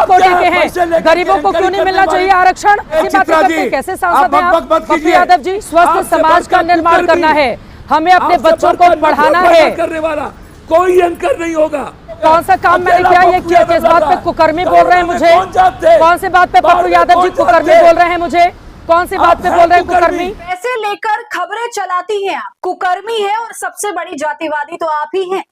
गरीब कोटि के हैं, गरीबों को क्यों नहीं मिलना चाहिए आरक्षण? कैसे सांसद हैं आप? पप्पू यादव जी, स्वस्थ समाज का निर्माण करना है, हमें अपने बच्चों को पढ़ाना है, करने वाला कोई एंकर नहीं होगा। कौन सा काम मैंने किया ये किया? किस बात पे कुकर्मी बोल रहे हैं मुझे? कौन सी बात पे पप्पू यादव जी कुकर्मी बोल रहे हैं मुझे? कौन सी बात पे बोल रहे हैं कुकर्मी? पैसे लेकर खबरें चलाती हैं आप, कुकर्मी है और सबसे बड़ी जातिवादी तो आप ही हैं।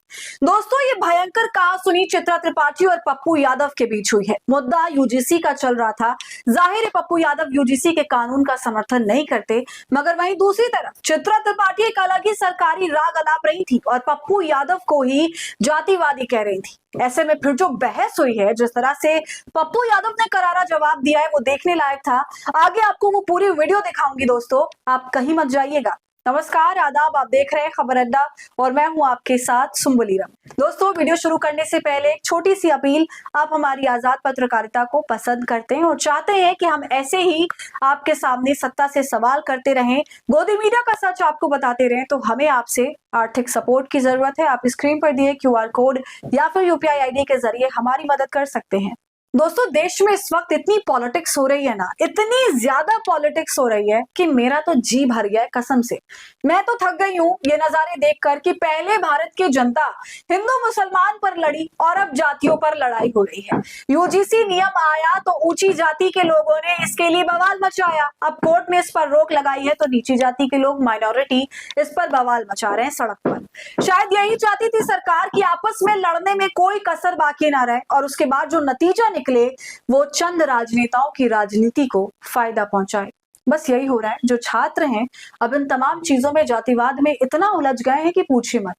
दोस्तों, ये भयंकर कहासुनी चित्रा त्रिपाठी और पप्पू यादव के बीच हुई है। मुद्दा यूजीसी का चल रहा था। जाहिर है पप्पू यादव यूजीसी के कानून का समर्थन नहीं करते, मगर वहीं दूसरी तरफ चित्रा त्रिपाठी एक अलग ही सरकारी राग अलाप रही थी और पप्पू यादव को ही जातिवादी कह रही थी। ऐसे में फिर जो बहस हुई है, जिस तरह से पप्पू यादव ने करारा जवाब दिया है, वो देखने लायक था। आगे आपको वो पूरी वीडियो दिखाऊंगी दोस्तों, आप कहीं मत जाइएगा। नमस्कार, आदाब, आप देख रहे हैं खबर अड्डा और मैं हूं आपके साथ सुम्बुलीरम। दोस्तों, वीडियो शुरू करने से पहले एक छोटी सी अपील, आप हमारी आजाद पत्रकारिता को पसंद करते हैं और चाहते हैं कि हम ऐसे ही आपके सामने सत्ता से सवाल करते रहें, गोदी मीडिया का सच आपको बताते रहें, तो हमें आपसे आर्थिक सपोर्ट की जरूरत है। आप स्क्रीन पर दिए क्यूआर कोड या फिर यूपीआई आईडी के जरिए हमारी मदद कर सकते हैं। दोस्तों, देश में इस वक्त इतनी पॉलिटिक्स हो रही है ना, इतनी ज्यादा पॉलिटिक्स हो रही है कि मेरा तो जी भर गया है कसम से। मैं तो थक गई हूँ ये नजारे देखकर कि पहले भारत की जनता हिंदू मुसलमान पर लड़ी और अब जातियों पर लड़ाई हो रही है। यूजीसी नियम आया तो ऊंची जाति के लोगों ने इसके लिए बवाल मचाया, अब कोर्ट ने इस पर रोक लगाई है तो नीची जाति के लोग, माइनॉरिटी, इस पर बवाल मचा रहे हैं सड़क पर। शायद यही चाहती थी सरकार की आपस में लड़ने में कोई कसर बाकी ना रहे और उसके बाद जो नतीजा निकले वो चंद राजनेताओं की राजनीति को फायदा पहुंचाए। बस यही हो रहा है। जो छात्र हैं अब इन तमाम चीजों में, जातिवाद में इतना उलझ गए हैं कि पूछिए मत।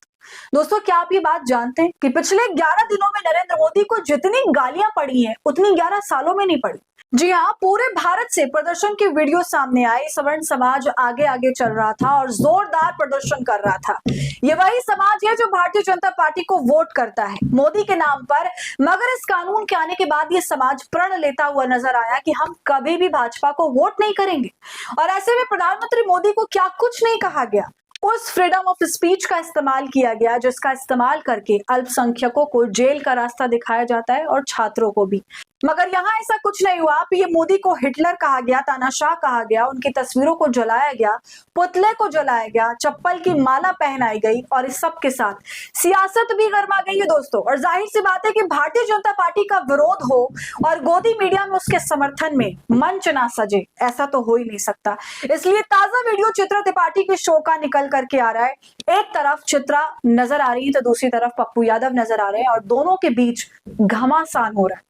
दोस्तों, क्या आप ये बात जानते हैं कि पिछले 11 दिनों में नरेंद्र मोदी को जितनी गालियां पड़ी हैं उतनी 11 सालों में नहीं पड़ी। जी हाँ, पूरे भारत से प्रदर्शन की वीडियो सामने आई। सवर्ण समाज आगे आगे चल रहा था और जोरदार प्रदर्शन कर रहा था। ये वही समाज है जो भारतीय जनता पार्टी को वोट करता है मोदी के नाम पर, मगर इस कानून के आने के बाद ये समाज प्रण लेता हुआ नजर आया कि हम कभी भी भाजपा को वोट नहीं करेंगे। और ऐसे में प्रधानमंत्री मोदी को क्या कुछ नहीं कहा गया, उस फ्रीडम ऑफ स्पीच का इस्तेमाल किया गया जिसका इस्तेमाल करके अल्पसंख्यकों को जेल का रास्ता दिखाया जाता है और छात्रों को भी। मगर यहाँ ऐसा कुछ नहीं हुआ। ये मोदी को हिटलर कहा गया, तानाशाह कहा गया, उनकी तस्वीरों को जलाया गया, पुतले को जलाया गया, चप्पल की माला पहनाई गई और इस सब के साथ सियासत भी गर्मा गई है दोस्तों। और जाहिर सी बात है कि भारतीय जनता पार्टी का विरोध हो और गोदी मीडिया में उसके समर्थन में मंच ना सजे, ऐसा तो हो ही नहीं सकता। इसलिए ताजा वीडियो चित्रा त्रिपाठी के शो का निकल करके आ रहा है। एक तरफ चित्रा नजर आ रही है तो दूसरी तरफ पप्पू यादव नजर आ रहे हैं और दोनों के बीच घमासान हो रहा है।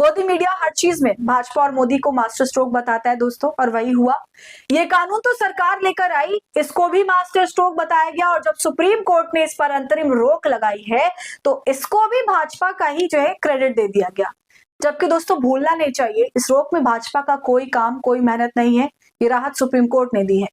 गोदी मीडिया हर चीज में भाजपा और मोदी को मास्टर स्ट्रोक बताता है दोस्तों, और वही हुआ। ये कानून तो सरकार लेकर आई, इसको भी मास्टर स्ट्रोक बताया गया और जब सुप्रीम कोर्ट ने इस पर अंतरिम रोक लगाई है तो इसको भी भाजपा का ही जो है क्रेडिट दे दिया गया। जबकि दोस्तों, भूलना नहीं चाहिए, इस रोक में भाजपा का कोई काम, कोई मेहनत नहीं है, ये राहत सुप्रीम कोर्ट ने दी है।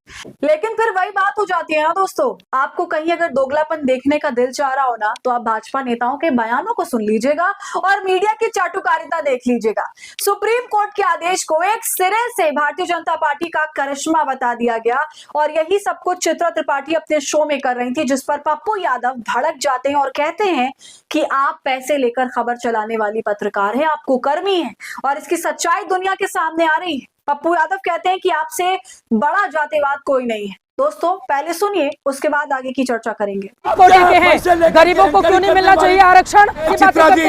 लेकिन फिर वही बात हो जाती है ना दोस्तों, आपको कहीं अगर दोगलापन देखने का दिल चाह रहा हो ना तो आप भाजपा नेताओं के बयानों को सुन लीजिएगा और मीडिया की चाटुकारिता देख लीजिएगा। सुप्रीम कोर्ट के आदेश को एक सिरे से भारतीय जनता पार्टी का करिश्मा बता दिया गया और यही सब कुछ चित्रा त्रिपाठी अपने शो में कर रही थी, जिस पर पप्पू यादव भड़क जाते हैं और कहते हैं कि आप पैसे लेकर खबर चलाने वाली पत्रकार हैं, आप कुकर्मी हैं, और इसकी सच्चाई दुनिया के सामने आ रही है। पप्पू यादव कहते हैं कि आपसे बड़ा जातिवाद कोई नहीं है। दोस्तों, पहले सुनिए, उसके बाद आगे की चर्चा करेंगे। कोटि के हैं, गरीबों को क्यों नहीं मिलना चाहिए आरक्षण?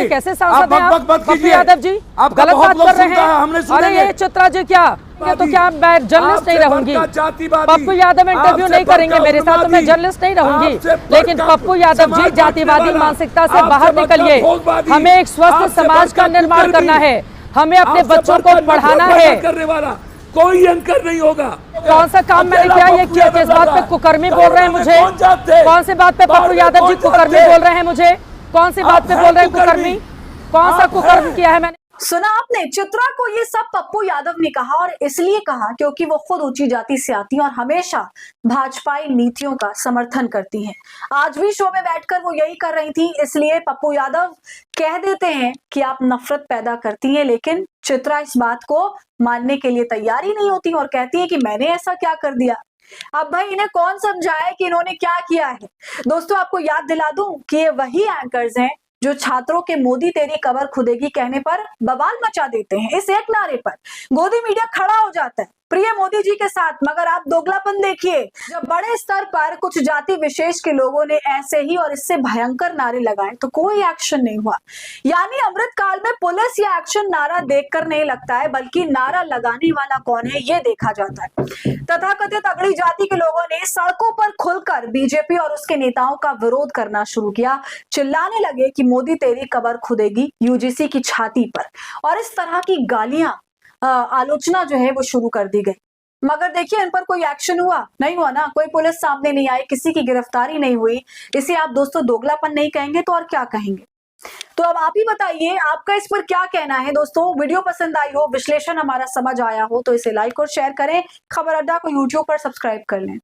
कैसे सांसद हैं आप? पप्पू यादव जी, आप गलत बात कर रहे हैं। अरे ये चित्रा जी, क्या तो क्या मैं जर्नलिस्ट नहीं रहूंगी? पप्पू यादव इंटरव्यू नहीं करेंगे मेरे साथ तो मैं जर्नलिस्ट नहीं रहूंगी। लेकिन पप्पू यादव जी, जातिवादी मानसिकता से बाहर निकलिए, हमें एक स्वस्थ समाज का निर्माण करना है, हमें अपने बच्चों को पढ़ाना है, करने वाला कोई एंकर नहीं होगा। कौन सा काम मैंने किया ये किया? किस बात पे कुकर्मी बोल रहे हैं मुझे? कौन सी बात पे पप्पू यादव जी कुकर्मी बोल रहे हैं मुझे? कौन सी बात पे बोल रहे हैं कुकर्मी? कौन सा कुकर्म किया है मैंने? सुना आपने, चित्रा को ये सब पप्पू यादव ने कहा और इसलिए कहा क्योंकि वो खुद ऊंची जाति से आती हैं और हमेशा भाजपाई नीतियों का समर्थन करती हैं। आज भी शो में बैठकर वो यही कर रही थी, इसलिए पप्पू यादव कह देते हैं कि आप नफरत पैदा करती हैं, लेकिन चित्रा इस बात को मानने के लिए तैयार ही नहीं होती और कहती है कि मैंने ऐसा क्या कर दिया। अब भाई इन्हें कौन समझाए कि इन्होंने क्या किया है? दोस्तों, आपको याद दिला दूं कि ये वही एंकर्स हैं जो छात्रों के मोदी तेरी कबर खुदेगी कहने पर बवाल मचा देते हैं। इस एक नारे पर गोदी मीडिया खड़ा हो जाता है प्रिय मोदी जी के साथ। मगर आप दोगलापन देखिए, जब बड़े स्तर पर कुछ जाति विशेष के लोगों ने ऐसे ही और इससे भयंकर नारे लगाए तो कोई एक्शन नहीं हुआ। यानी अमृत काल में पुलिस या एक्शन नारा देखकर नहीं लगता है, बल्कि नारा लगाने वाला कौन है ये देखा जाता है। तथाकथित अगड़ी जाति के लोगों ने सड़कों पर खुलकर बीजेपी और उसके नेताओं का विरोध करना शुरू किया। चिल्लाने लगे कि मोदी तेरी कबर खुदेगी यूजीसी की छाती पर, और इस तरह की गालियां आलोचना जो है वो शुरू कर दी गई। मगर देखिए इन पर कोई एक्शन हुआ नहीं हुआ ना, कोई पुलिस सामने नहीं आई, किसी की गिरफ्तारी नहीं हुई। इसे आप दोस्तों दोगलापन नहीं कहेंगे तो और क्या कहेंगे? तो अब आप ही बताइए आपका इस पर क्या कहना है। दोस्तों वीडियो पसंद आई हो, विश्लेषण हमारा समझ आया हो तो इसे लाइक और शेयर करें। खबर अड्डा को यूट्यूब पर सब्सक्राइब कर लें।